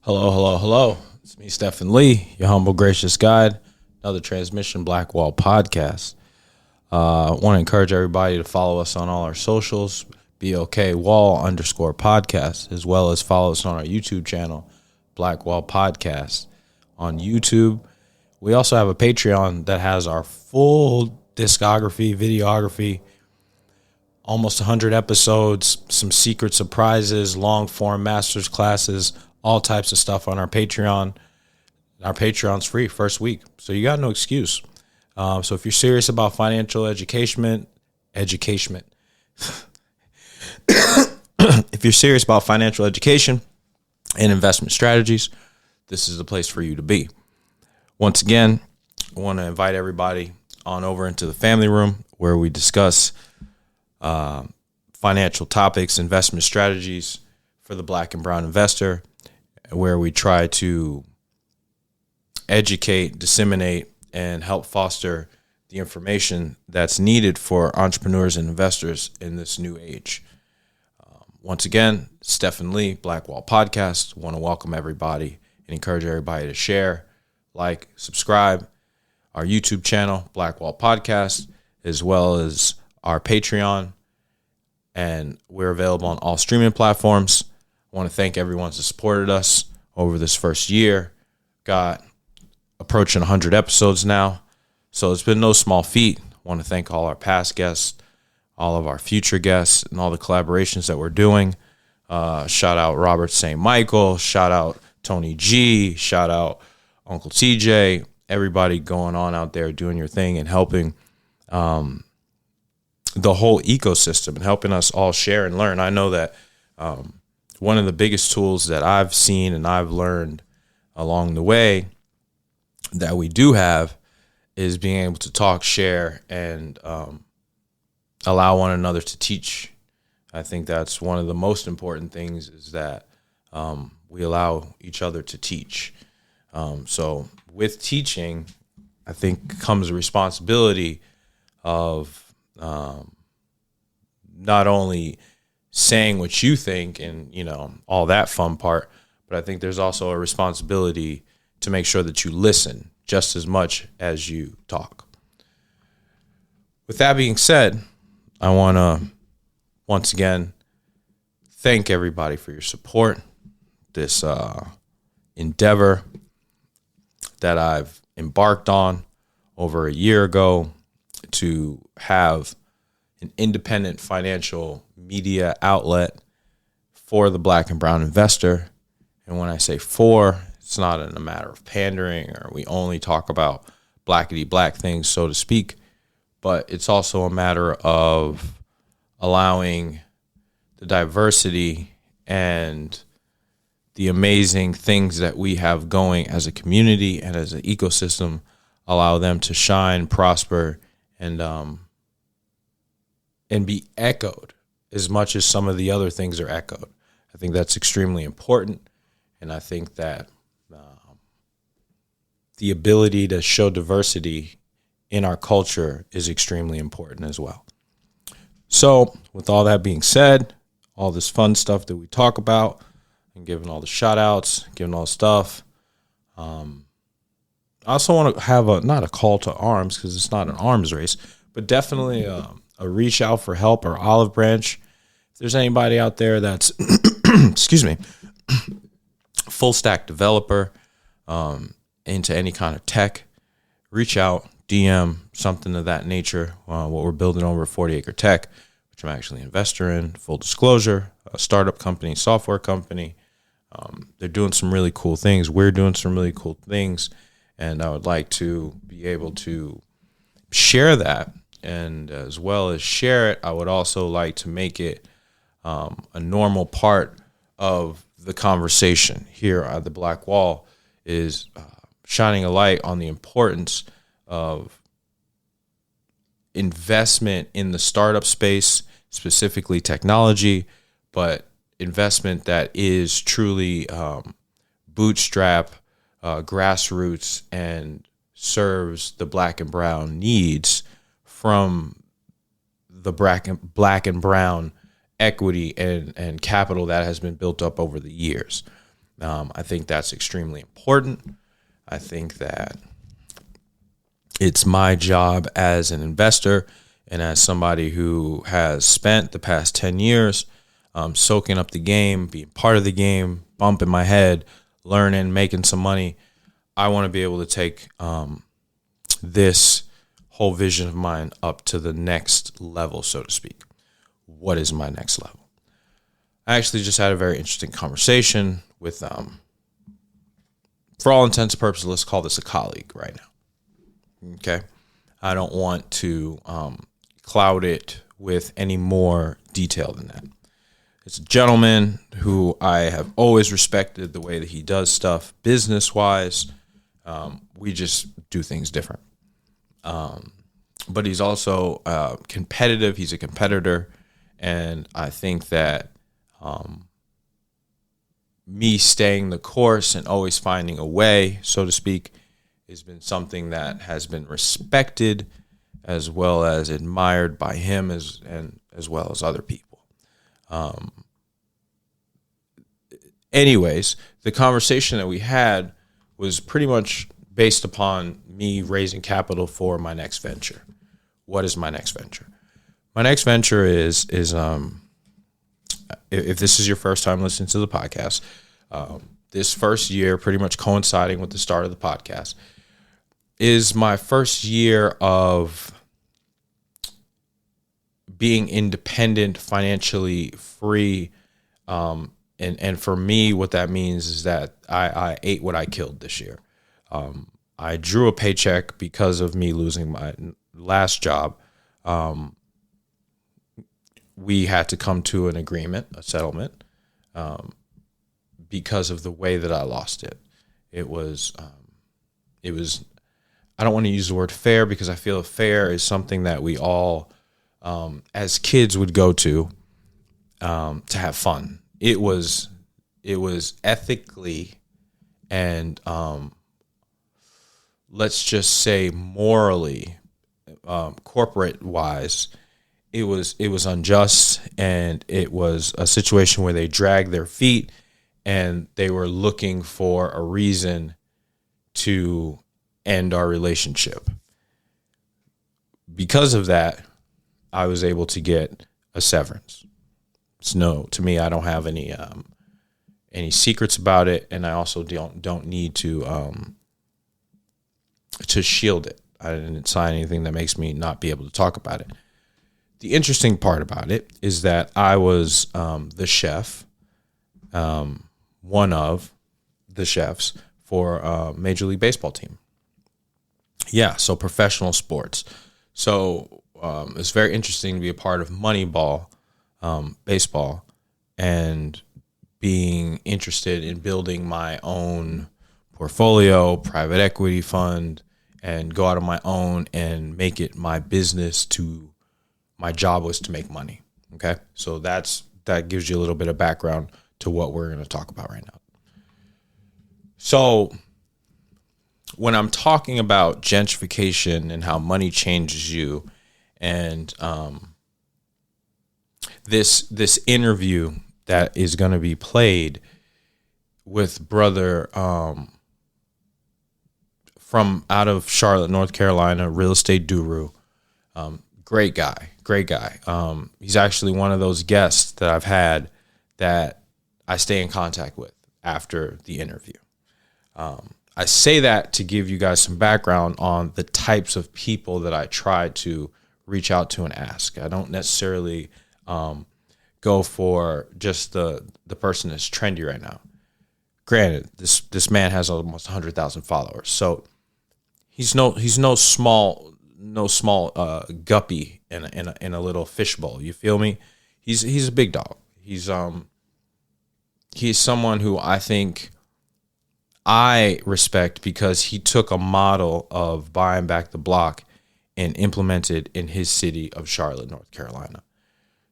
Hello, hello, hello. It's me, Stephen Lee, your humble, gracious guide. Another transmission, Black Wall Podcast. I want to encourage everybody to follow us on all our socials, BOK_Wall_podcast, as well as follow us on our YouTube channel, Black Wall Podcast on YouTube. We also have a Patreon that has our full discography, videography, almost 100 episodes, some secret surprises, long form masters classes, all types of stuff on our Patreon. Our Patreon's free first week, so you got no excuse. So if you're serious about financial education, if you're serious about financial education and investment strategies, this is the place for you to be. Once again, I want to invite everybody on over into the family room where we discuss financial topics, investment strategies for the Black and brown investor, where we try to educate, disseminate, and help foster the information that's needed for entrepreneurs and investors in this new age. Once again, Stephen Lee, Black Wall Podcast. Want to welcome everybody and encourage everybody to share, like, subscribe our YouTube channel, Black Wall Podcast, as well as our Patreon. And we're available on all streaming platforms. I want to thank everyone who supported us over this first year. Got approaching 100 episodes now, so it's been no small feat. I want to thank all our past guests, all of our future guests, and all the collaborations that we're doing. Shout out Robert St. Michael, shout out Tony G, shout out Uncle TJ, everybody going on out there doing your thing and helping the whole ecosystem and helping us all share and learn. I know that one of the biggest tools that I've seen and I've learned along the way that we do have is being able to talk, share, and allow one another to teach. I think that's one of the most important things, is that we allow each other to teach. So with teaching, I think comes a responsibility of not only saying what you think and, all that fun part, but I think there's also a responsibility to make sure that you listen just as much as you talk. With that being said, I want to once again thank everybody for your support. This endeavor that I've embarked on over a year ago to have an independent financial media outlet for the Black and brown investor. And when I say for, it's not in a matter of pandering or we only talk about blackety black things, so to speak, but it's also a matter of allowing the diversity and the amazing things that we have going as a community and as an ecosystem, allow them to shine, prosper, and be echoed as much as some of the other things are echoed. I think that's extremely important, and I think that the ability to show diversity in our culture is extremely important as well. So with all that being said, all this fun stuff that we talk about and giving all the shout outs, giving all the stuff, I also want to have not a call to arms, because it's not an arms race, but definitely a reach out for help or olive branch. If there's anybody out there that's, excuse me, full stack developer, into any kind of tech, reach out, DM, something of that nature. What we're building over 40 Acre Tech, which I'm actually an investor in, full disclosure, a startup company, software company. They're doing some really cool things. We're doing some really cool things. And I would like to be able to share that. And as well as share it, I would also like to make it a normal part of the conversation here at the Black Wall, is shining a light on the importance of investment in the startup space, specifically technology, but investment that is truly bootstrap, grassroots, and serves the Black and brown needs from the black and brown equity and capital that has been built up over the years. I think that's extremely important. I think that it's my job as an investor and as somebody who has spent the past 10 years soaking up the game, being part of the game, bumping my head, learning, making some money. I want to be able to take this whole vision of mine up to the next level, so to speak. What is my next level? I actually just had a very interesting conversation with, for all intents and purposes, let's call this a colleague right now. Okay. I don't want to cloud it with any more detail than that. It's a gentleman who I have always respected the way that he does stuff business-wise. We just do things different. But he's also competitive. He's a competitor. And I think that me staying the course and always finding a way, so to speak, has been something that has been respected as well as admired by him as well as other people. Anyways, the conversation that we had was pretty much based upon me raising capital for my next venture. What is my next venture? My next venture is if this is your first time listening to the podcast, this first year, pretty much coinciding with the start of the podcast, is my first year of being independent, financially free. And for me, what that means is that I ate what I killed this year. I drew a paycheck because of me losing my last job. We had to come to an agreement, a settlement, because of the way that I lost it. It was, I don't want to use the word fair because I feel fair is something that we all, as kids would go to have fun. It was ethically and, let's just say morally, corporate wise, it was unjust, and it was a situation where they dragged their feet and they were looking for a reason to end our relationship. Because of that, I was able to get a severance. So to me, I don't have any secrets about it, and I also don't need to shield it. I didn't sign anything that makes me not be able to talk about it. The interesting part about it is that I was the chef, one of the chefs for a Major League Baseball team. Yeah, so professional sports. So it's very interesting to be a part of Moneyball, baseball, and being interested in building my own portfolio, private equity fund, and go out on my own and make it my business my job was to make money. Okay. So that gives you a little bit of background to what we're going to talk about right now. So when I'm talking about gentrification and how money changes you, and this interview that is going to be played with brother from out of Charlotte, North Carolina, real estate Duru, great guy. He's actually one of those guests that I've had that I stay in contact with after the interview. I say that to give you guys some background on the types of people that I try to reach out to and ask. I don't necessarily go for just the person that's trendy right now. Granted, this man has almost 100,000 followers, so he's no small guppy in a little fishbowl. You feel me? He's a big dog. He's someone who I think I respect because he took a model of buying back the block and implemented in his city of Charlotte, North Carolina.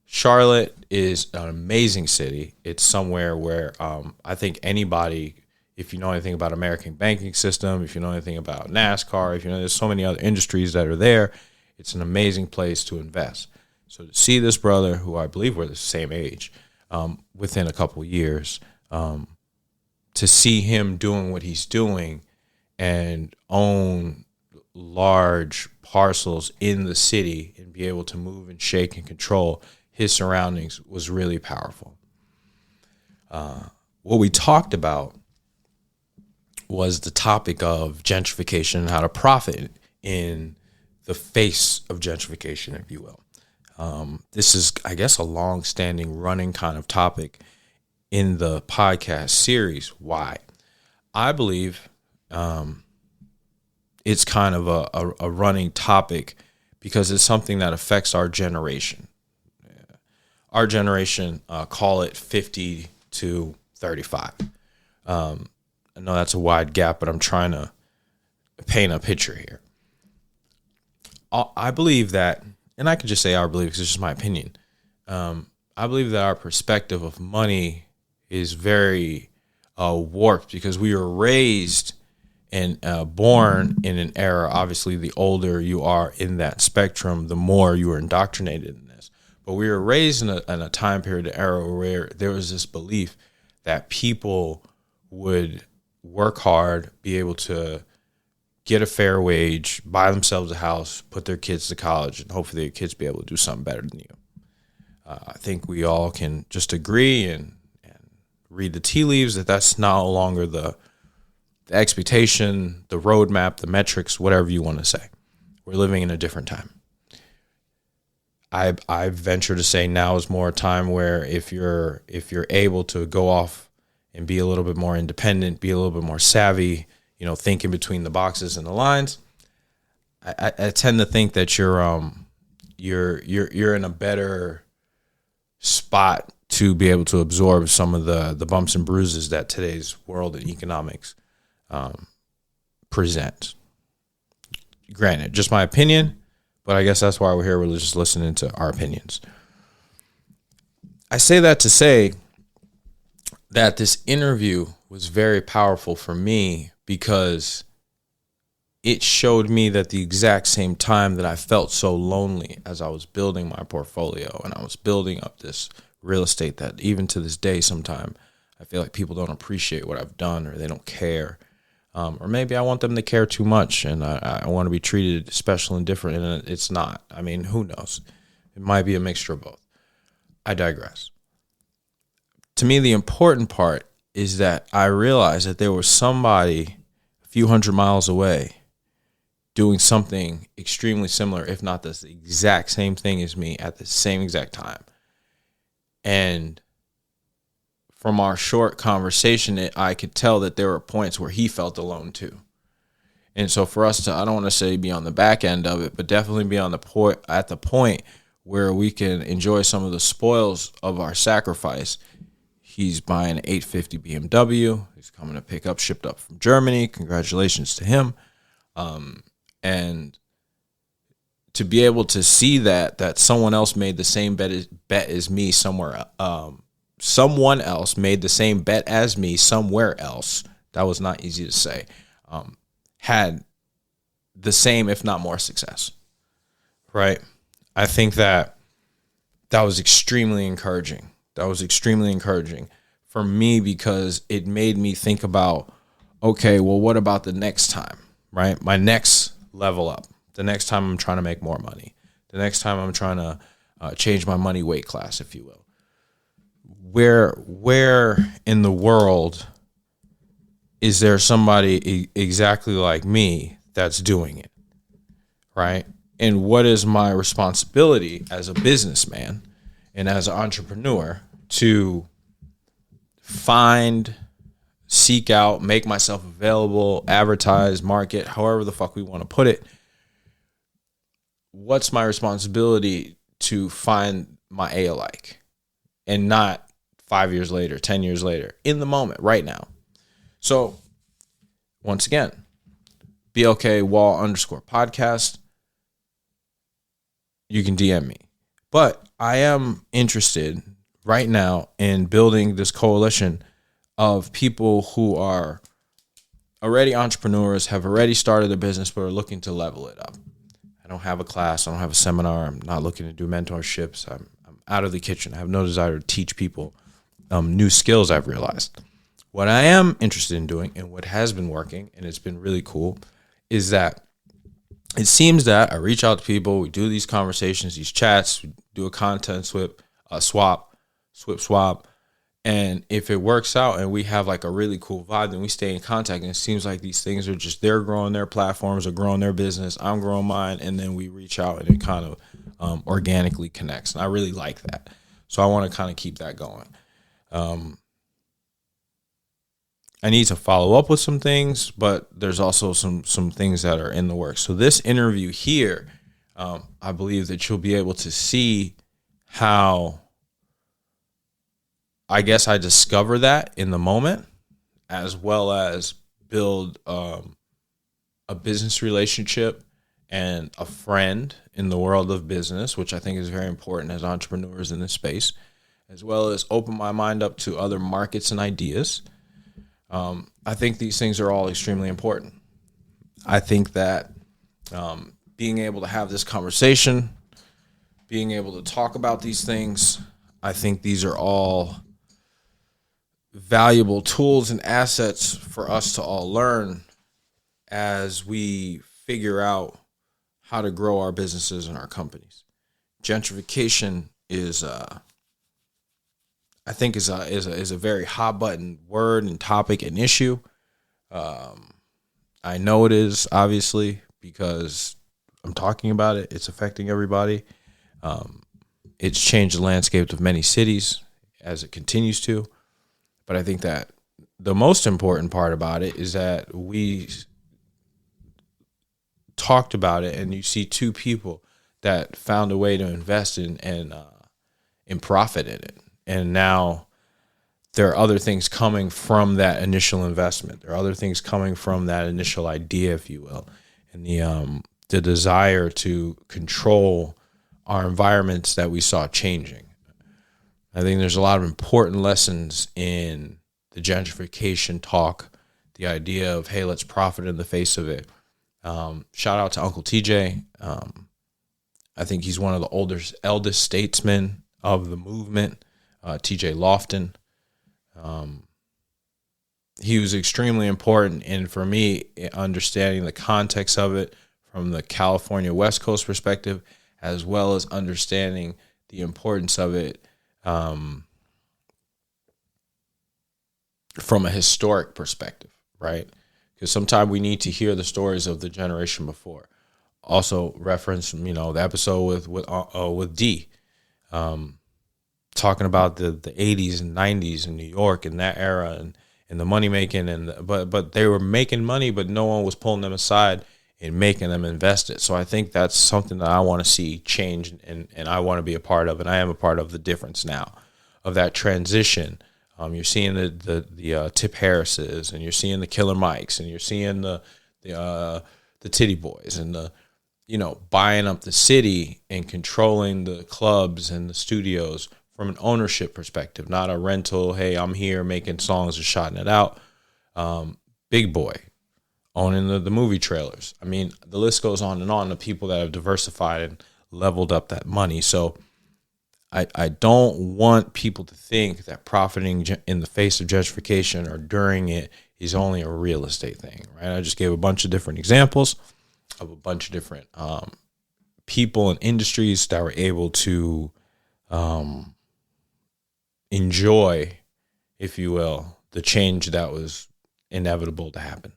Charlotte is an amazing city. It's somewhere where I think anybody, if you know anything about American banking system, if you know anything about NASCAR, if you know there's so many other industries that are there, it's an amazing place to invest. So to see this brother, who I believe we're the same age, within a couple of years, to to see him doing what he's doing and own large parcels in the city and be able to move and shake and control his surroundings was really powerful. What we talked about was the topic of gentrification and how to profit in the face of gentrification, if you will. This is, I guess, a long-standing running kind of topic in the podcast series. Why? I believe it's kind of a running topic because it's something that affects our generation. Our generation, call it 50 to 35. I know that's a wide gap, but I'm trying to paint a picture here. I believe that, and I can just say I believe because it's just my opinion. I believe that our perspective of money is very warped because we were raised and born in an era. Obviously, the older you are in that spectrum, the more you are indoctrinated in this. But we were raised in a time period, an era where there was this belief that people would work hard, be able to get a fair wage, buy themselves a house, put their kids to college, and hopefully their kids be able to do something better than you. I think we all can just agree and read the tea leaves that that's no longer the expectation, the roadmap, the metrics, whatever you want to say. We're living in a different time. I venture to say now is more a time where if you're able to go off and be a little bit more independent, be a little bit more savvy, thinking between the boxes and the lines, I tend to think that you're in a better spot to be able to absorb some of the bumps and bruises that today's world and economics present. Granted, just my opinion, but I guess that's why we're here. We're just listening to our opinions. I say that to say that this interview was very powerful for me because it showed me that the exact same time that I felt so lonely as I was building my portfolio and I was building up this real estate that even to this day, sometime I feel like people don't appreciate what I've done or they don't care. Or maybe I want them to care too much and I want to be treated special and different, and it's not. I mean, who knows? It might be a mixture of both. I digress. To me, the important part is that I realized that there was somebody a few hundred miles away doing something extremely similar, if not the exact same thing as me at the same exact time. And from our short conversation, I could tell that there were points where he felt alone too. And so for us to, I don't want to say be on the back end of it, but definitely be on at the point where we can enjoy some of the spoils of our sacrifice. He's buying an 850 BMW. He's coming to pick up, shipped up from Germany. Congratulations to him. And to be able to see that someone else made the same bet as me somewhere, someone else made the same bet as me somewhere else, that was not easy to say, had the same, if not more success, right? I think that was extremely encouraging. That was extremely encouraging for me because it made me think about, okay, well, what about the next time, right? My next level up, the next time I'm trying to make more money, the next time I'm trying to change my money weight class, if you will. Where in the world is there somebody exactly like me that's doing it, right? And what is my responsibility as a businessman and as an entrepreneur to find, seek out, make myself available, advertise, market, however the fuck we want to put it? What's my responsibility to find my A-alike and not 5 years later, 10 years later, in the moment, right now? So once again, BLK_Wall_podcast. You can DM me. But I am interested right now in building this coalition of people who are already entrepreneurs, have already started a business, but are looking to level it up. I don't have a class. I don't have a seminar. I'm not looking to do mentorships. I'm out of the kitchen. I have no desire to teach people new skills I've realized. What I am interested in doing and what has been working, and it's been really cool, is that it seems that I reach out to people, we do these conversations, these chats, we do a content swap. And if it works out and we have like a really cool vibe, then we stay in contact. And it seems like these things are just, they're growing their platforms or growing their business. I'm growing mine. And then we reach out and it kind of organically connects. And I really like that. So I want to kind of keep that going. I need to follow up with some things, but there's also some things that are in the works. So this interview here, I believe that you'll be able to see how I guess I discover that in the moment, as well as build a business relationship and a friend in the world of business, which I think is very important as entrepreneurs in this space, as well as open my mind up to other markets and ideas. I think these things are all extremely important. I think that being able to have this conversation, being able to talk about these things, I think these are all valuable tools and assets for us to all learn as we figure out how to grow our businesses and our companies. Gentrification is, I think, is a very hot button word and topic and issue. I know it is, obviously, because I'm talking about it. It's affecting everybody. It's changed the landscape of many cities as it continues to. But I think that the most important part about it is that we talked about it, and you see two people that found a way to invest in and profit in it. And now there are other things coming from that initial investment. There are other things coming from that initial idea, if you will, and the desire to control our environments that we saw changing. I think there's a lot of important lessons in the gentrification talk, the idea of, hey, let's profit in the face of it. Shout out to Uncle TJ. I think he's one of the eldest statesmen of the movement, TJ Lofton. He was extremely important, and for me, understanding the context of it from the California West Coast perspective, as well as understanding the importance of it from a historic perspective, right? Because sometimes we need to hear the stories of the generation before. Also reference, the episode with D, talking about the 80s and 90s in New York and that era and the money making but they were making money, but no one was pulling them aside and making them invest it. So I think that's something that I want to see change, and I want to be a part of, and I am a part of the difference now of that transition. You're seeing the Tip Harrises, and you're seeing the Killer Mikes, and you're seeing the Titty Boys, and buying up the city and controlling the clubs and the studios from an ownership perspective, not a rental. Hey, I'm here making songs and shouting it out. Big Boy owning the movie trailers. I mean, the list goes on and on. The people that have diversified and leveled up that money. So I don't want people to think that profiting in the face of gentrification or during it is only a real estate thing, right? I just gave a bunch of different examples of a bunch of different people and industries that were able to enjoy, if you will, the change that was inevitable to happen.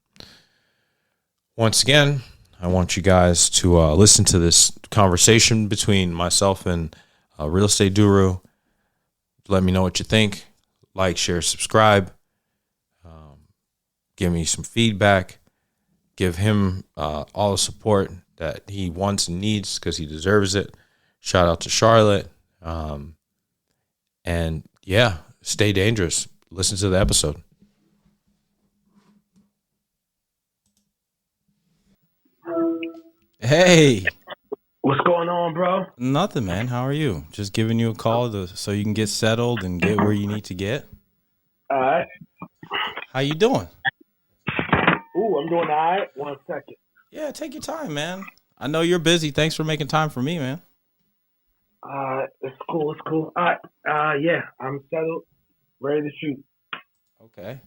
Once again, I want you guys to listen to this conversation between myself and Real Estate Duru. Let me know what you think. Like, share, subscribe. Give me some feedback. Give him all the support that he wants and needs, because he deserves it. Shout out to Charlotte. And yeah, stay dangerous. Listen to the episode. Hey. What's going on, bro? Nothing, man. How are you? Just giving you a call so you can get settled and get where you need to get. All right. How you doing? Ooh, I'm doing all right. 1 second. Yeah, take your time, man. I know you're busy. Thanks for making time for me, man. It's cool. All right. Yeah, I'm settled, ready to shoot. Okay.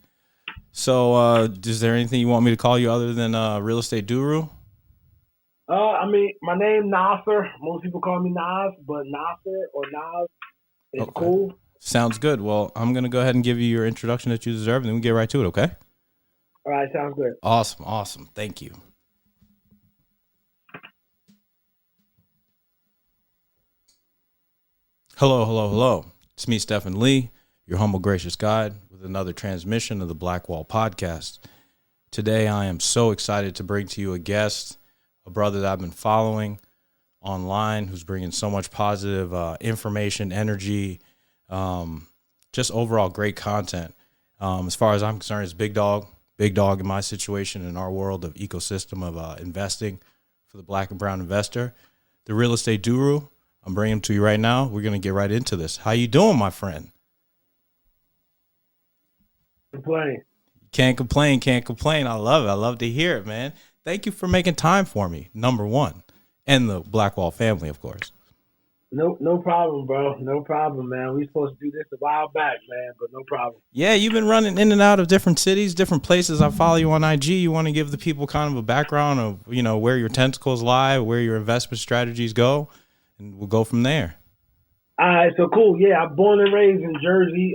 So, is there anything you want me to call you other than Real Estate Duru? I mean, my name Nasser. Most people call me Nas, but Nasser or Nas is Okay. cool. Sounds good. Well, I'm going to go ahead and give you your introduction that you deserve, and then we get right to it, okay? All right, sounds good. Awesome. Thank you. Hello. It's me, Stephen Lee, your humble, gracious guide, with another transmission of the Black Wall Podcast. Today, I am so excited to bring to you a guest, a brother that I've been following online, who's bringing so much positive information, energy, just overall great content. As far as I'm concerned, it's big dog in my situation, in our world of ecosystem of investing for the black and brown investor. The Real Estate Duru, I'm bringing him to you right now. We're going to get right into this. How you doing, my friend? Complain. Can't complain. I love it. I love to hear it, man. Thank you for making time for me, number one, and the Blackwall family, of course. No problem, bro. No problem, man. We supposed to do this a while back, man, but no problem. Yeah, you've been running in and out of different cities, different places. I follow you on IG. You want to give the people kind of a background of, where your tentacles lie, where your investment strategies go, and we'll go from there. All right, so cool. Yeah, I'm born and raised in Jersey,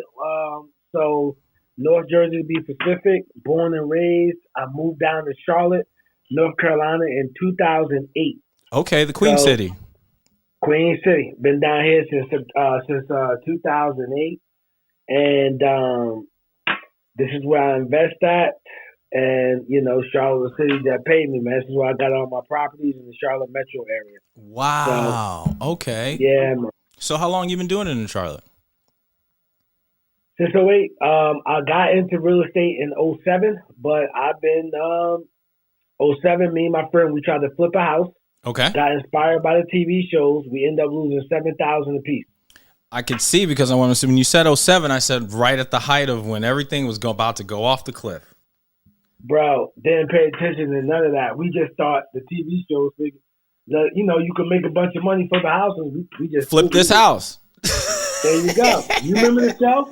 so North Jersey to be specific. Born and raised. I moved down to Charlotte, North Carolina in 2008. Okay, the Queen City. Queen City. Been down here since 2008, and this is where I invest at. And Charlotte, the city that paid me, man. This is where I got all my properties in the Charlotte metro area. Wow. So, okay. Yeah, man. So how long you been doing it in Charlotte? Since 08. I got into real estate in 07, but I've been 07. Me and my friend, we tried to flip a house. Okay. Got inspired by the TV shows. We ended up losing $7,000 a piece. I could see, because I want to say, when you said 07, I said right at the height of when everything was about to go off the cliff. Bro, didn't pay attention to none of that. We just thought the TV shows, you could make a bunch of money for the house, and we just flip this house. There you go. You remember the show?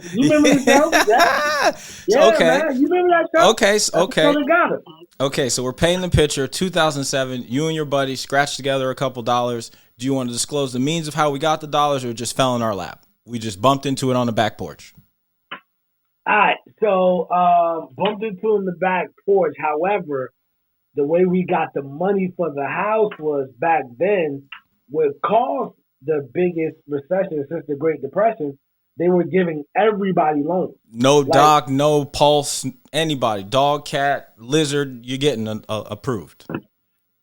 Yeah, okay. Man. You remember that show? Okay. Okay, so we're painting the picture. 2007, you and your buddy scratched together a couple dollars. Do you want to disclose the means of how we got the dollars, or it just fell in our lap? We just bumped into it on the back porch. All right, so bumped into it in the back porch. However, the way we got the money for the house was back then, what caused the biggest recession since the Great Depression, they were giving everybody loans. No doc, no pulse, anybody. Dog, cat, lizard, you're getting approved.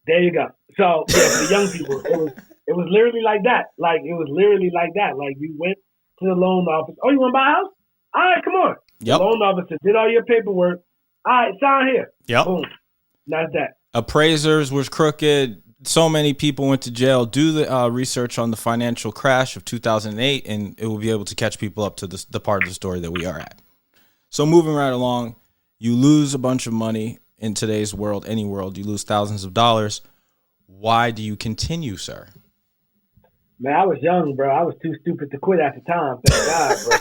There you go. So, yeah, for the young people, it was literally like that. Like we went to the loan office. Oh, you want to buy a house? All right, come on. Yep. The loan officer did all your paperwork. All right, sign here. Yep. Boom. That's that. Appraisers was crooked. So many people went to jail. Do the research on the financial crash of 2008, and it will be able to catch people up to the part of the story that we are at. So moving right along, you lose a bunch of money in today's world, any world. You lose thousands of dollars. Why do you continue, sir? Man, I was young, bro. I was too stupid to quit at the time. Thank God, bro.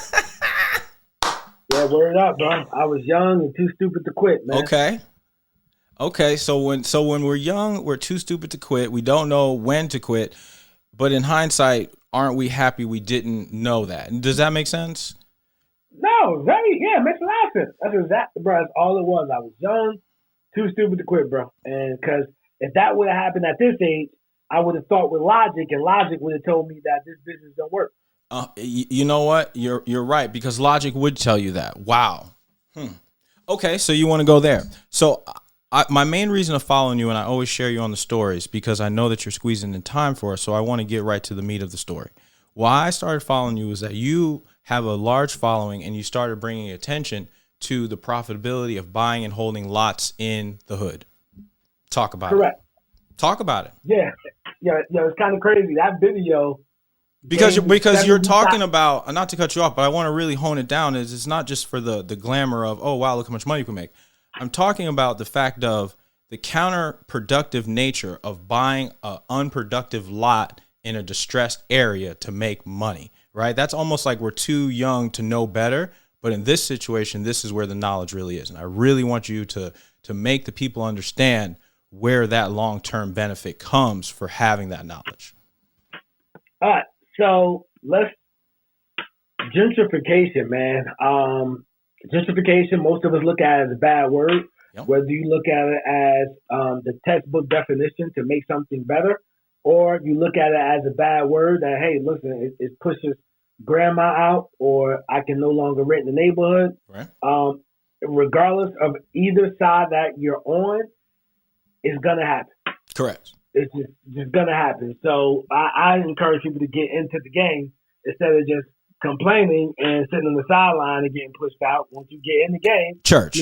Yeah, word up, bro. I was young and too stupid to quit, man. Okay. So when we're young, we're too stupid to quit. We don't know when to quit. But in hindsight, aren't we happy we didn't know that? Does that make sense? No, it makes a lot of sense. That's exactly, bro. That's all it was. I was young, too stupid to quit, bro. And because if that would have happened at this age, I would have thought with logic, and logic would have told me that this business don't work. You know what? You're right, because logic would tell you that. Wow. Okay, so you want to go there. So my main reason of following you, and I always share you on the stories, because I know that you're squeezing in time for us, so I want to get right to the meat of the story. Why I started following you is that you have a large following, and you started bringing attention to the profitability of buying and holding lots in the hood. Talk about it. Correct. Talk about it. Yeah, it's kind of crazy. That video... Because you're talking about, not to cut you off, but I want to really hone it down, is it's not just for the glamour of, oh, wow, look how much money you can make. I'm talking about the fact of the counterproductive nature of buying an unproductive lot in a distressed area to make money, right? That's almost like we're too young to know better, But in this situation, this is where the knowledge really is. And I really want you to make the people understand where that long-term benefit comes for having that knowledge. All right. So gentrification, man. Gentrification, most of us look at it as a bad word. Yep. Whether you look at it as the textbook definition to make something better, or you look at it as a bad word that, hey, listen, it pushes grandma out, or I can no longer rent in the neighborhood. Right. Regardless of either side that you're on, it's going to happen. Correct. It's just going to happen. So I encourage people to get into the game instead of just complaining and sitting on the sideline and getting pushed out. Once you get in the game, church,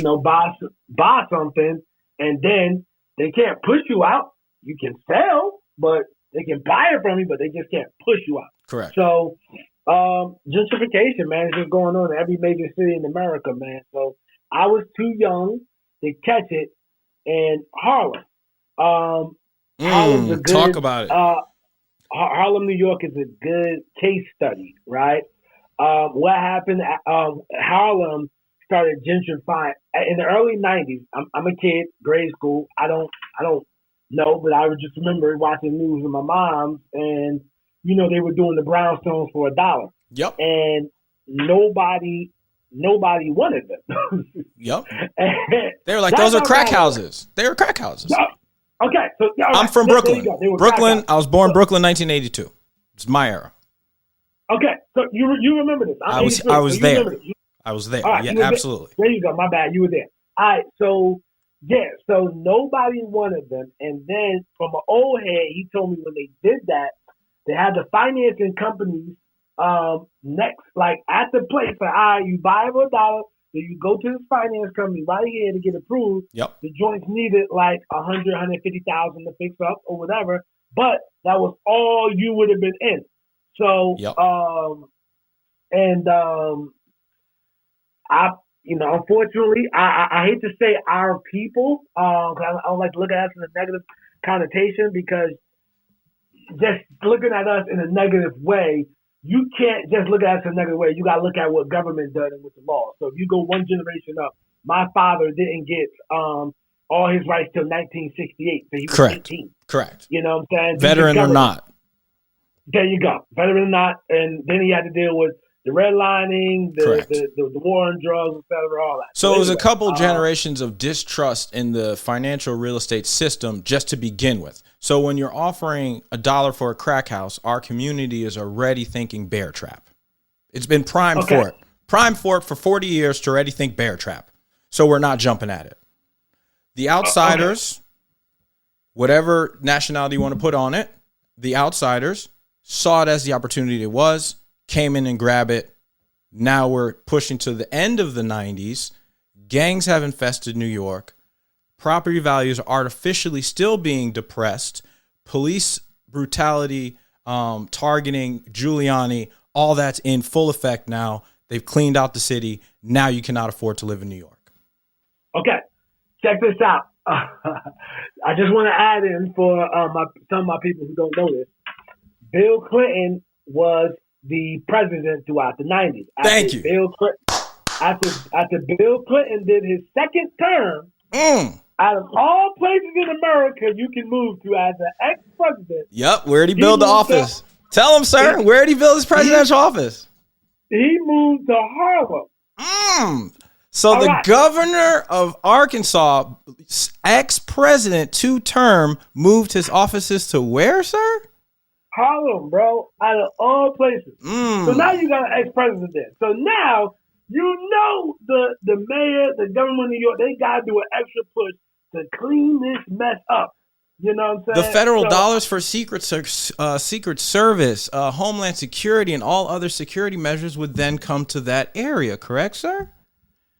buy something, and then they can't push you out. You can sell, but they can buy it from you, but they just can't push you out. Correct. So gentrification, man, is just going on in every major city in America, man. So I was too young to catch it in Harlem. Harlem's a good, talk about it. Harlem, New York is a good case study, right? What happened? Harlem started gentrifying in the early '90s. I'm a kid, grade school. I don't know, but I just remember watching news with my mom, and they were doing the brownstones for $1. Yep. And nobody wanted them. Yep. They were like, those are crack houses. They were crack houses. Okay. So I'm from Brooklyn. Brooklyn. I was born Brooklyn, 1982. It's my era. Okay. So you remember this. I was there. I was there. Right, yeah, absolutely. There you go. My bad. You were there. All right. So, yeah. So nobody wanted them. And then from an old head, he told me when they did that, they had the financing companies next, like at the place. Like, all right, you buy it for $1. Then you go to this finance company right here to get approved. Yep. The joints needed like 150,000 to fix up or whatever. But that was all you would have been in. So, yep. Unfortunately, I hate to say our people, because I don't like to look at us in a negative connotation, because just looking at us in a negative way, you can't just look at us in a negative way. You got to look at what government done and with the law. So if you go one generation up, my father didn't get all his rights till 1968. So he was Correct. 18. Correct. You know what I'm saying? Veteran or not. There you go. Veteran or not. And then he had to deal with the redlining, the war on drugs, et cetera, all that. So it was a couple generations of distrust in the financial real estate system just to begin with. So when you're offering $1 for a crack house, our community is already thinking bear trap. It's been primed for it. Primed for it for 40 years to already think bear trap. So we're not jumping at it. The outsiders, whatever nationality you want to put on it, the outsiders saw it as the opportunity it was, came in and grabbed it. Now we're pushing to the end of the 90s. Gangs have infested New York. Property values are artificially still being depressed. Police brutality, targeting, Giuliani, all that's in full effect now. They've cleaned out the city. Now you cannot afford to live in New York. Okay, check this out. I just want to add in for some of my people who don't know this. Bill Clinton was the president throughout the 90s. Thank you. After Bill Clinton did his second term, out of all places in America you can move to as an ex-president. Yep, where'd he build the office? Tell him, sir, where'd he build his presidential office? He moved to Harlem. So the governor of Arkansas, ex-president, 2-term, moved his offices to where, sir? Harlem, bro, out of all places. So now you got an ex-president there. So now, the mayor, the government of New York, they got to do an extra push to clean this mess up. You know what I'm saying? The federal dollars for Secret Service, Homeland Security, and all other security measures would then come to that area, correct, sir?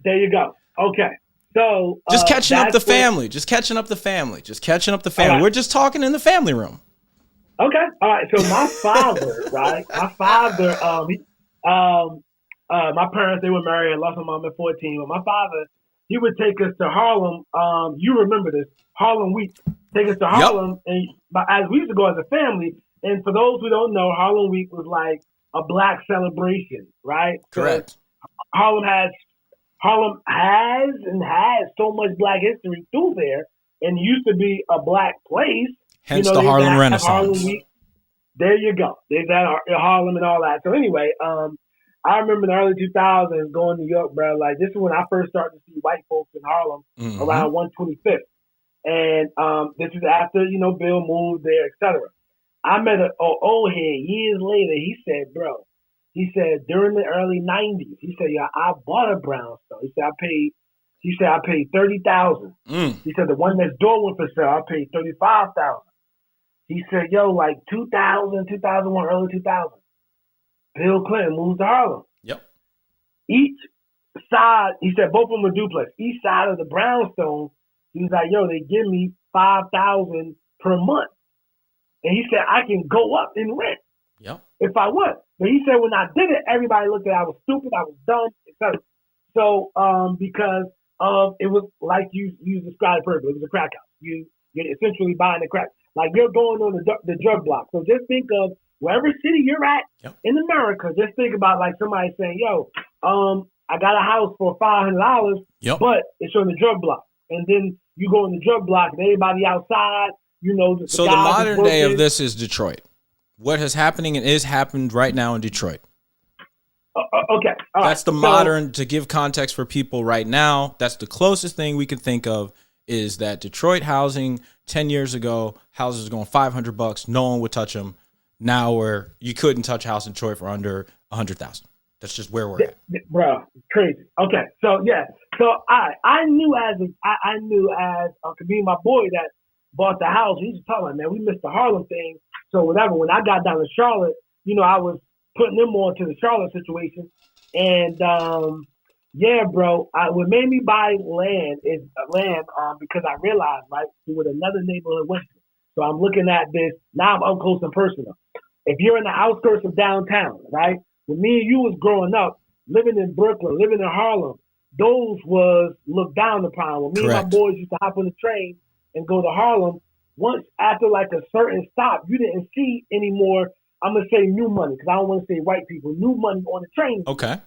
There you go. Okay. So just catching up the family. Right. We're just talking in the family room. Okay. All right. So my father, right? My father, my parents, they were married. I lost my mom at 14. But my father, he would take us to Harlem. You remember this, Harlem Week. Take us to Harlem. Yep. And as we used to go as a family. And for those who don't know, Harlem Week was like a black celebration, right? Correct. Harlem has and has so much Black history through there, and it used to be a Black place. Hence the Harlem Renaissance. Harlem Week. There you go. There's that Harlem and all that. So anyway, I remember in the early 2000s going to New York, bro. Like, this is when I first started to see white folks in Harlem around 125th. And this is after, Bill moved there, etc. I met an old head years later. He said, during the early 90s, he said, yeah, I bought a brownstone. He said, I paid $30,000. He said, the one next door went for sale, I paid $35,000. He said, yo, like 2000, 2001, early 2000, Bill Clinton moved to Harlem. Yep. Each side, he said, both of them were duplex. Each side of the brownstone, he was like, yo, they give me $5,000 per month. And he said, I can go up in rent if I want. But he said, when I did it, everybody looked at it. I was stupid, I was dumb, etc. So, because it was like you described perfectly. It was a crack house. You're essentially buying the crack. Like, you're going on the drug block. So just think of wherever city you're at in America. Just think about like somebody saying, yo, I got a house for $500, but it's on the drug block. And then you go in the drug block and everybody outside, So the modern day of this is Detroit. What is happening and is happened right now in Detroit. Okay. All right. That's the modern, to give context for people right now, that's the closest thing we can think of is that Detroit housing 10 years ago, houses going $500, no one would touch them. Now where you couldn't touch a house in Detroit for under $100,000. That's just where we're at. Bro, crazy. Okay. So yeah. So I knew as me and my boy that bought the house, he was telling, man, we missed the Harlem thing. So whatever, when I got down to Charlotte, I was putting them on to the Charlotte situation. And yeah, bro, what made me buy land is because I realized, right, with another neighborhood went to. So I'm looking at this, now I'm up close and personal. If you're in the outskirts of downtown, right, when me and you was growing up, living in Brooklyn, living in Harlem, those was looked down upon. When me and my boys used to hop on the train and go to Harlem, once after like a certain stop, you didn't see any more, I'm going to say new money, because I don't want to say white people, new money on the train. Okay.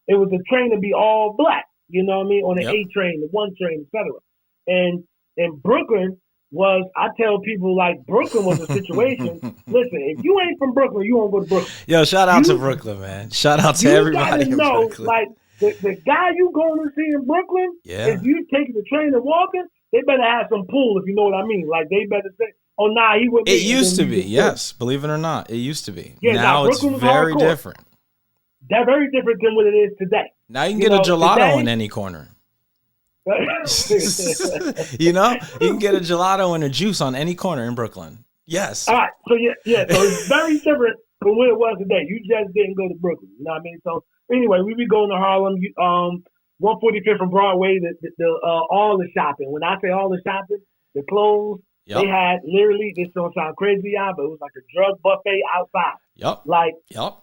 It was a train to be all black, you know what I mean, on the A train, the 1 train, etc. And in Brooklyn I tell people, like, Brooklyn was a situation. Listen, if you ain't from Brooklyn, you won't go to Brooklyn. Yo, shout out to Brooklyn, man. Shout out to everybody in Brooklyn. Like, the guy you going to see in Brooklyn, if you taking the train and walking, they better have some pool, if you know what I mean. Like, they better say, oh, nah, he wouldn't. It used to be, yes. Believe it or not, it used to be. Yeah, now it's very different. They're very different than what it is today. Now you can get a gelato in any corner. You can get a gelato and a juice on any corner in Brooklyn. Yes. All right. So yeah. So it's very different from what it was today. You just didn't go to Brooklyn. You know what I mean? So anyway, we be going to Harlem. 145th from Broadway. The all the shopping. When I say all the shopping, the clothes. They had literally. This don't sound crazy, y'all, but it was like a drug buffet outside.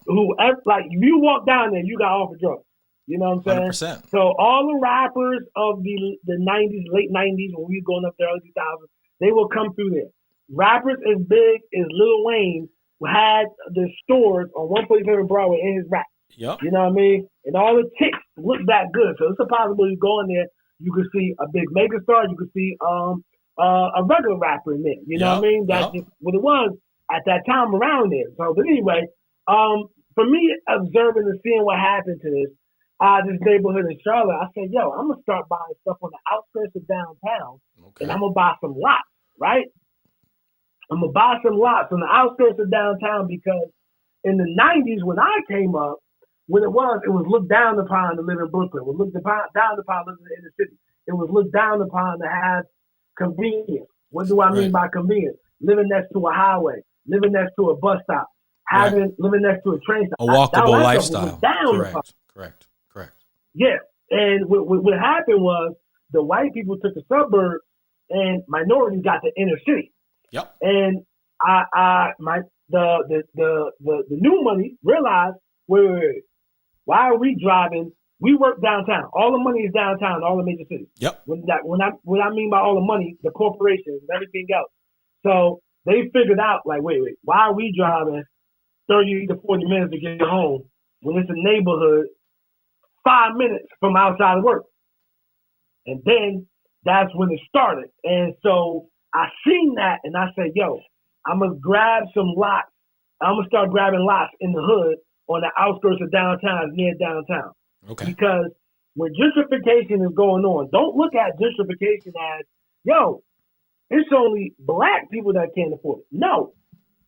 Whoever, like, if you walk down there, you got offered drugs. You know what I'm saying? 100%. So all the rappers of the 90s, late 90s, when we were going up there early 2000s, they will come through there. Rappers as big as Lil Wayne had the stores on 147 Broadway in his rap. Yep. You know what I mean? And all the chicks look that good. So it's a possibility you go in there, you could see a big megastar, you could see a regular rapper in there. You know what I mean? That's just what it was at that time around there. So, but anyway, for me, observing and seeing what happened to this neighborhood in Charlotte, I said, yo, I'm going to start buying stuff on the outskirts of downtown, and I'm going to buy some lots, right? I'm going to buy some lots on the outskirts of downtown because in the 90s when I came up, when it was looked down upon to live in Brooklyn. It was looked down upon living in the city. It was looked down upon to have convenience. What do I mean by convenience? Living next to a highway, living next to a bus stop, living next to a train stop. A walkable lifestyle. Correct. Yeah, and what happened was the white people took the suburbs and minorities got the inner city. Yep. And the new money realized, wait, why are we driving? We work downtown. All the money is downtown, all the major cities. Yep. What I mean by all the money, the corporations and everything else. So they figured out, like, wait, why are we driving 30 to 40 minutes to get home when it's a neighborhood 5 minutes from outside of work. And then that's when it started. And so I seen that and I said, yo, I'm going to grab some lots. I'm going to start grabbing lots in the hood on the outskirts of downtown, near downtown. Okay. Because when gentrification is going on, don't look at gentrification as, yo, it's only black people that can't afford it. No.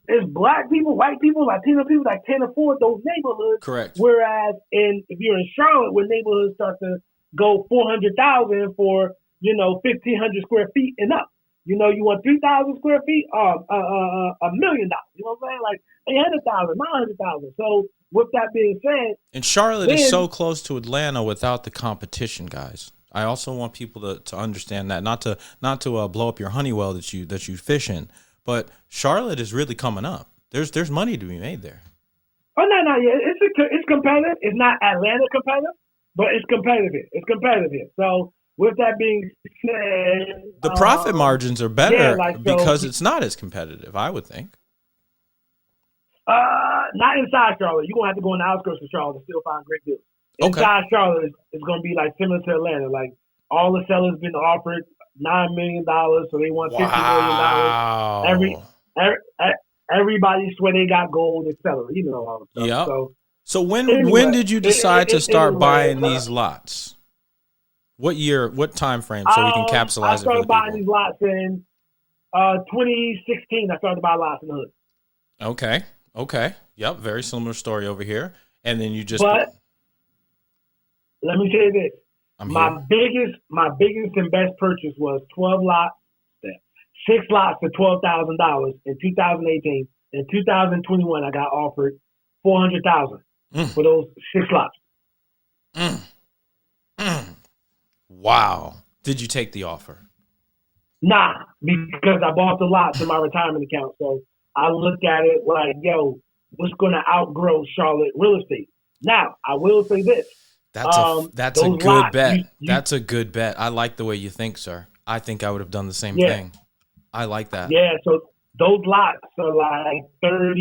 It's black people, white people, Latino people that can't afford those neighborhoods. Correct. Whereas if you're in Charlotte, where neighborhoods start to go $400,000 for, 1,500 square feet and up. You want 3,000 square feet, $1 million. You know what I'm saying? Like 800,000, 900,000. So with that being said, and Charlotte is so close to Atlanta without the competition, guys. I also want people to understand that, not to blow up your Honeywell that you fish in, but Charlotte is really coming up. There's money to be made there. Oh no, yeah, it's competitive. It's not Atlanta competitive, but it's competitive here. It's competitive here. So with that being said, the profit margins are better because it's not as competitive, I would think. Not inside Charlotte. You're gonna have to go in the outskirts of Charlotte to still find great deals. Inside Charlotte is gonna be like similar to Atlanta. Like all the sellers been offered $9 million, so they want $50 million. Everybody swear they got gold, etc. All the stuff. Yeah. So when did you decide to start buying these lots? What year? What time frame? So we can capitalize it for the people. I started buying these lots in 2016. I started to buy lots in the hood. Okay. Yep. Very similar story over here. And then you just. But let me say this. My biggest and best purchase was 12 lots, 6 lots for $12,000 in 2018. In 2021, I got offered $400,000 for those 6 lots. Wow. Did you take the offer? Nah, because I bought the lots in my retirement account. So I look at it like, yo, what's going to outgrow Charlotte real estate? Now, I will say this. That's a good bet. That's a good bet. I like the way you think, sir. I think I would have done the same thing. I like that. Yeah, so those lots are like those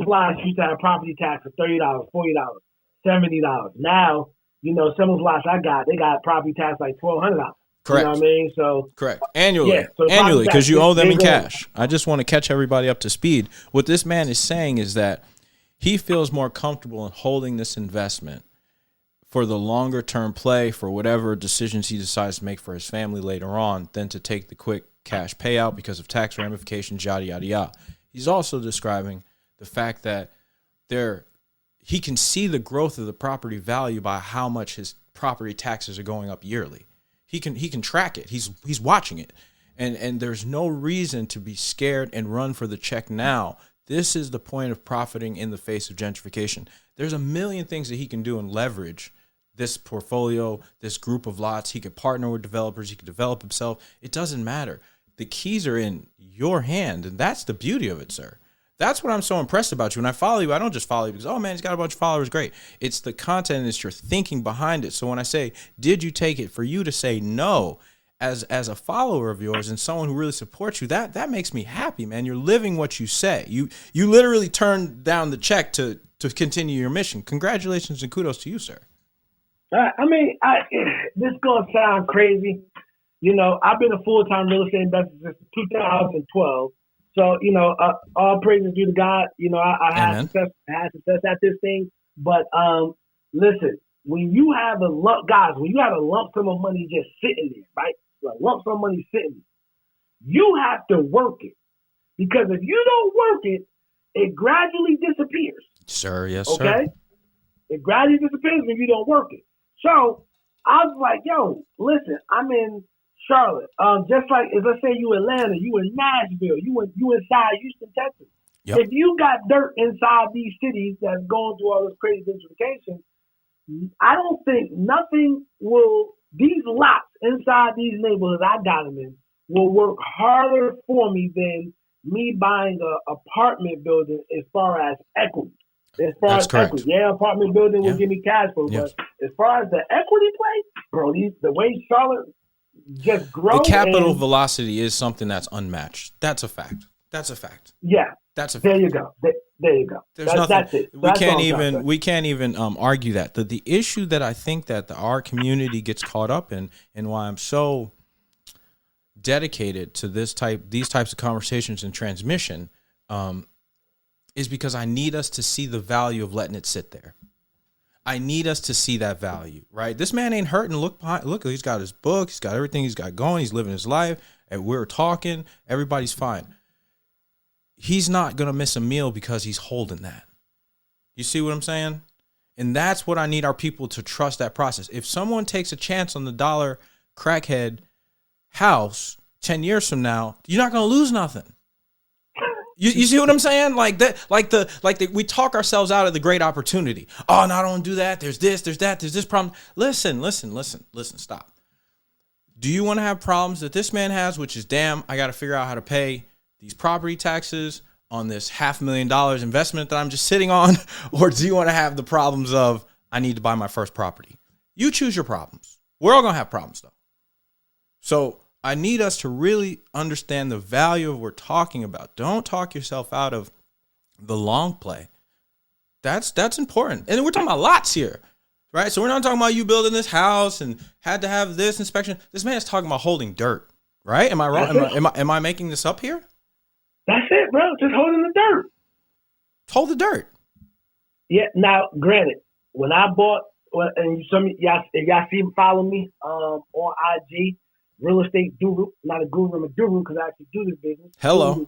lots used to have property tax of $30, $40, $70. Now, some of those lots I got, they got property tax like $1,200. Correct. You know what I mean? So correct. Annually, because you owe them in cash. I just want to catch everybody up to speed. What this man is saying is that he feels more comfortable in holding this investment for the longer term play, for whatever decisions he decides to make for his family later on, than to take the quick cash payout because of tax ramifications, yada, yada, yada. He's also describing the fact that he can see the growth of the property value by how much his property taxes are going up yearly. He can track it. He's watching it. And there's no reason to be scared and run for the check now. This is the point of profiting in the face of gentrification. There's a million things that he can do and leverage this portfolio, this group of lots. He could partner with developers. He could develop himself. It doesn't matter. The keys are in your hand, and that's the beauty of it, sir. That's what I'm so impressed about you. When I follow you, I don't just follow you because, oh, man, he's got a bunch of followers. Great. It's the content and it's your thinking behind it. So when I say, did you take it, for you to say no, as a follower of yours and someone who really supports you, that makes me happy, man. You're living what you say. You literally turned down the check to continue your mission. Congratulations and kudos to you, sir. This is going to sound crazy. I've been a full-time real estate investor since 2012. So, all praises due to God. I had success at this thing. But listen, when you have a lump sum of money just sitting there, right? A lump sum of money sitting there, you have to work it. Because if you don't work it, it gradually disappears. Sir, yes, okay? sir. Okay? It gradually disappears if you don't work it. So I was like, yo, listen, I'm in Charlotte. Just like, as I say, you in Atlanta, you in Nashville, you inside Houston, Texas. Yep. If you got dirt inside these cities that's going through all this crazy gentrification, I don't think these lots inside these neighborhoods I got them in will work harder for me than me buying an apartment building as far as equity. That's correct. Equity. Yeah, apartment building will give me cash flow, but as far as the equity play, bro, the way Charlotte just grows. The capital velocity is something that's unmatched. That's a fact. Yeah. That's a fact. There you go. There you go. There's nothing. That's it. We can't even argue that. The issue that I think that our community gets caught up in, and why I'm so dedicated to these types of conversations and transmission, is because I need us to see the value of letting it sit there. I need us to see that value, right? This man ain't hurting. Look, he's got his book. He's got everything he's got going. He's living his life. And we're talking. Everybody's fine. He's not going to miss a meal because he's holding that. You see what I'm saying? And that's what I need our people to trust that process. If someone takes a chance on the dollar crackhead house 10 years from now, you're not going to lose nothing. You see what I'm saying? Like that, we talk ourselves out of the great opportunity. Oh, no, I don't do that. There's this, there's that, there's this problem. Listen, stop. Do you want to have problems that this man has, which is, damn, I got to figure out how to pay these property taxes on this $500,000 investment that I'm just sitting on? Or do you want to have the problems of, I need to buy my first property? You choose your problems. We're all going to have problems, though. So I need us to really understand the value of what we're talking about. Don't talk yourself out of the long play. That's important. And we're talking about lots here, right? So we're not talking about you building this house and had to have this inspection. This man is talking about holding dirt, right? Am I wrong? Am I making this up here? That's it, bro. Just holding the dirt. Hold the dirt. Yeah. Now, granted, when I bought, and some y'all, if y'all see follow me on IG. Real estate Duru, not a guru, I'm a Duru because I actually do this business. Hello.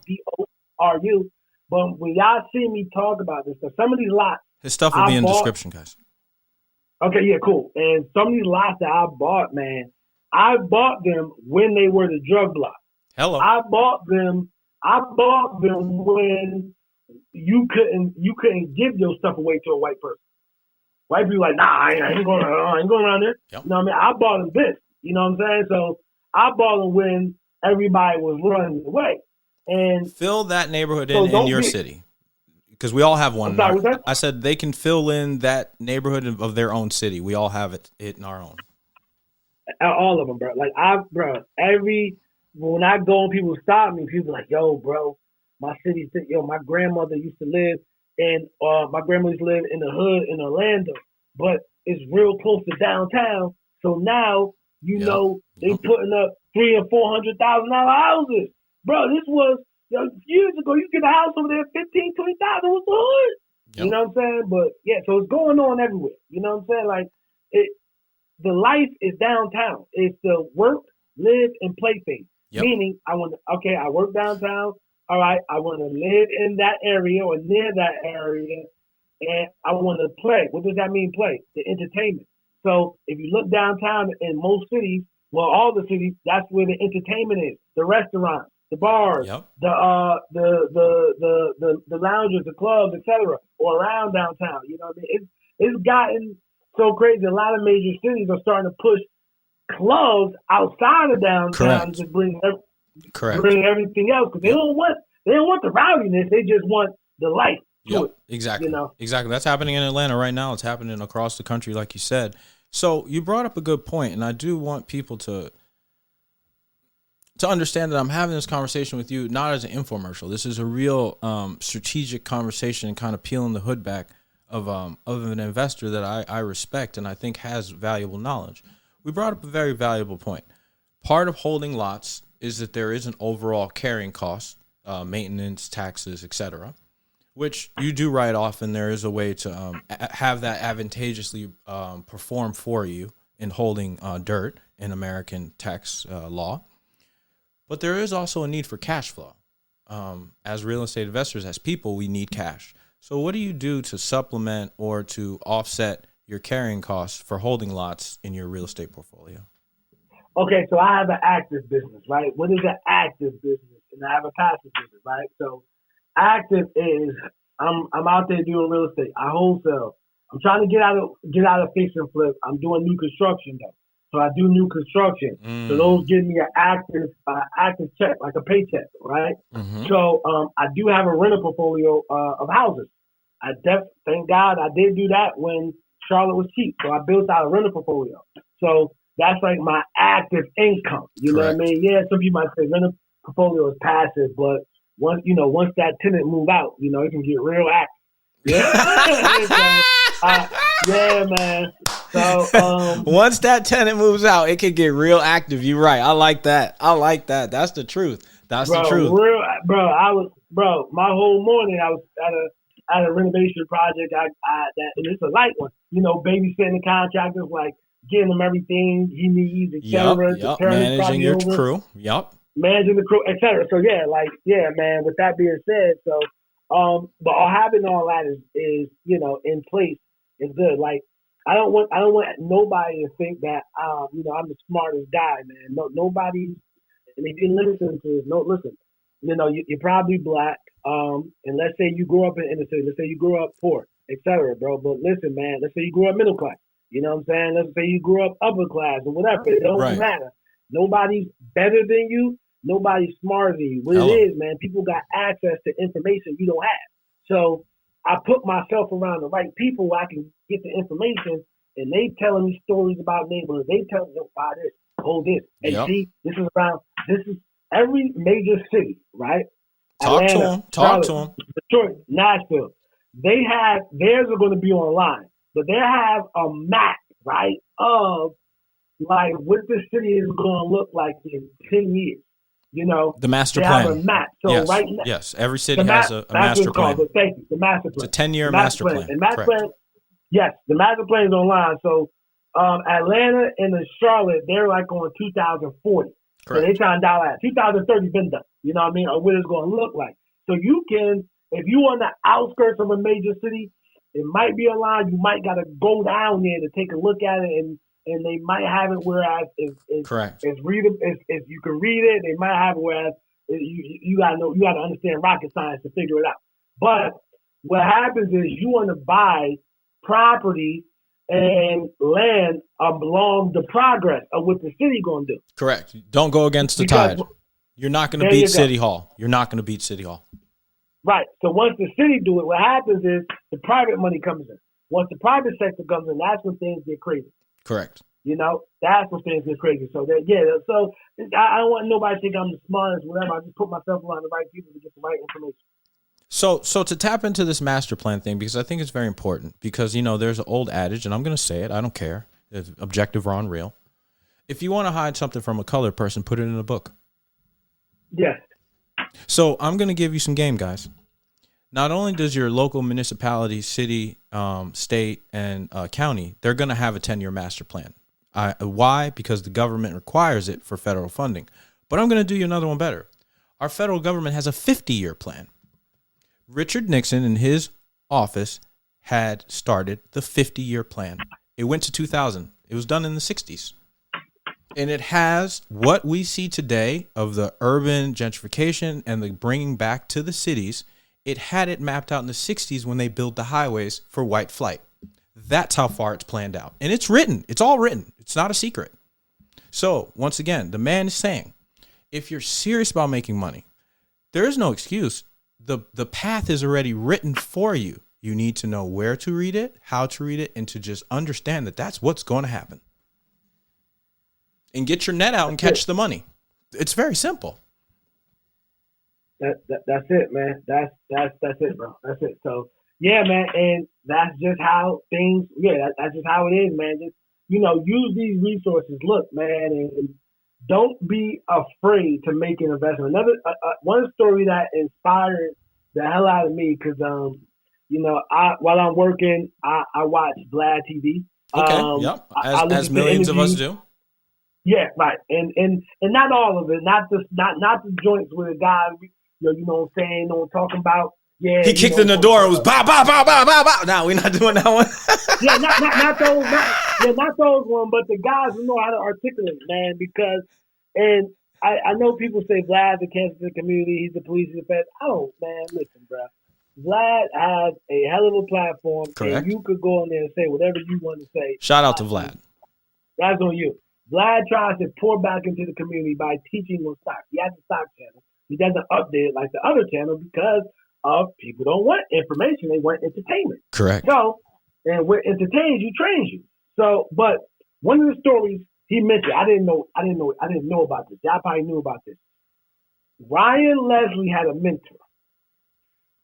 Duru. But when y'all see me talk about this stuff, some of these lots. His stuff will be in the description, guys. Okay, yeah, cool. And some of these lots that I bought, man, I bought them when they were the drug block. Hello. I bought them when you couldn't give your stuff away to a white person. White people like, nah, I ain't going around there. Yep. You know what I mean? I bought them this. You know what I'm saying? So I bought them when everybody was running away. And fill that neighborhood in your city. Because we all have one. Sorry, I said they can fill in that neighborhood of their own city. We all have it in our own. All of them, bro. Like, when I go and people stop me, people are like, yo, bro, my grandmother used to live in the hood in Orlando, but it's real close to downtown. So now, they putting up $300,000 and $400,000 houses. Bro, this was years ago. You get a house over there, $15,000-$20,000 was the hood. Yep. You know what I'm saying? But yeah, so it's going on everywhere. You know what I'm saying? Like the life is downtown. It's the work, live, and play phase. Yep. Meaning, I work downtown. All right, I want to live in that area or near that area, and I want to play. What does that mean, play? The entertainment. So if you look downtown in most cities, well, all the cities, that's where the entertainment is. The restaurants, the bars, yep. the lounges, the clubs, etc., or around downtown. You know what I mean? It's gotten so crazy. A lot of major cities are starting to push clubs outside of downtown to bring everything else because they don't want the rowdiness. They just want the life. Yep, exactly. Exactly. That's happening in Atlanta right now. It's happening across the country, like you said. So you brought up a good point, and I do want people to understand that I'm having this conversation with you not as an infomercial. This is a real strategic conversation and kind of peeling the hood back of an investor that I respect and I think has valuable knowledge. We brought up a very valuable point. Part of holding lots is that there is an overall carrying cost, maintenance, taxes, etc., which you do write off, and there is a way to have that advantageously perform for you in holding dirt in American tax law. But there is also a need for cash flow. As real estate investors, as people, we need cash. So what do you do to supplement or to offset your carrying costs for holding lots in your real estate portfolio? Okay, so I have an active business, right? What is an active business? And I have a passive business, right? So active is I'm out there doing real estate. I wholesale. I'm trying to get out of fix and flip. I'm doing new construction though. So I do new construction. So those give me an active check, like a paycheck, right? Mm-hmm. So I do have a rental portfolio of houses. Thank God I did do that when Charlotte was cheap. So I built out a rental portfolio. So that's like my active income. You Correct. Know what I mean? Yeah, some people might say rental portfolio is passive, but once that tenant move out, it can get real active. Yeah, yeah, man. So once that tenant moves out, it can get real active. You're right. I like that. That's the truth. That's the truth. My whole morning I was at a renovation project. And it's a light one. Babysitting the contractors, like getting them everything he needs, etc. Yep. Managing your crew. Yep. Managing the crew, etc. So man. With that being said, but having all that is in place is good. Like I don't want nobody to think that I'm the smartest guy, man. No, nobody. And if you listen to this, listen. You're probably black. And let's say you grew up in the inner city. Let's say you grew up poor, etc., bro. But listen, man. Let's say you grew up middle class. You know what I'm saying? Let's say you grew up upper class or whatever. It don't matter. Nobody's better than you. Nobody's smarter than you. What it is, man, people got access to information you don't have. So I put myself around the right people where I can get the information, and they telling me stories about neighborhoods. They tell me, buy this, hold this. And see, this is every major city, right? Talk Atlanta, to them. Detroit, Nashville. Theirs are going to be online, but they have a map, right, of like what the city is going to look like in 10 years. The master plan. Have a map. So yes, right now, yes, every city has a master plan. Thank you. The master plan. It's a 10-year master plan. And master plan. Yes, the master plan is online. So Atlanta and Charlotte, they're like on 2040. Correct. So they trying to dial out. 2030 been done. You know what I mean? Or what it's going to look like. So you can, if you on the outskirts of a major city, it might be online. You might got to go down there to take a look at it, and they might have it whereas it's readable. If you can read it, they might have it whereas you got to understand rocket science to figure it out. But what happens is you want to buy property and land along the progress of what the city going to do. Correct. Don't go against the tide. You're not going to beat City Hall. You're not going to beat City Hall. Right. So once the city do it, what happens is the private money comes in. Once the private sector comes in, that's when things get crazy. Correct. That's when things get crazy. So So I don't want nobody to think I'm the smartest, whatever. I just put myself around the right people to get the right information. So to tap into this master plan thing, because I think it's very important, because, there's an old adage, and I'm going to say it, I don't care. It's objective or unreal. If you want to hide something from a colored person, put it in a book. Yes. So I'm going to give you some game, guys. Not only does your local municipality, city, state, and county, they're going to have a 10-year master plan. Why? Because the government requires it for federal funding. But I'm going to do you another one better. Our federal government has a 50-year plan. Richard Nixon in his office had started the 50-year plan. It went to 2000. It was done in the 60s. And it has what we see today of the urban gentrification and the bringing back to the cities. It had it mapped out in the 60s when they built the highways for white flight. That's how far it's planned out. And it's written. It's all written. It's not a secret. So, once again, the man is saying, if you're serious about making money, there is no excuse. The path is already written for you. You need to know where to read it, how to read it, and to just understand that that's what's going to happen. And get your net out and catch the money. It's very simple. That's it, man. That's it, bro. That's it. So yeah, man, and that's just how things. Yeah, that's just how it is, man. Just use these resources. Look, man, and don't be afraid to make an investment. Another one story that inspired the hell out of me, because while I'm working, I watch Vlad TV. Okay. Yep. As millions of us do. Yeah, right. And not all of it. Not the joints where the guy, you know what I'm saying, talking about. Yeah, he kicked in the door and was bow, bow, bow, bow, bow, bow. No, we're not doing that one. Yeah, not those. Not those ones, but the guys who know how to articulate, man. Because, and I know people say Vlad's a cancer to the community. He's the police, he's the feds. Man, listen, bro. Vlad has a hell of a platform. Correct. And you could go in there and say whatever you want to say. Shout out to Vlad. That's on you. Vlad tries to pour back into the community by teaching on stocks. He has a stock channel. He doesn't update it like the other channel because of people don't want information. They want entertainment. Correct. So, and what entertains you, trains you. So, but one of the stories he mentioned, I didn't know about this. Y'all probably knew about this. Ryan Leslie had a mentor.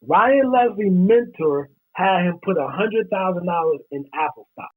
Ryan Leslie's mentor had him put $100,000 in Apple stock.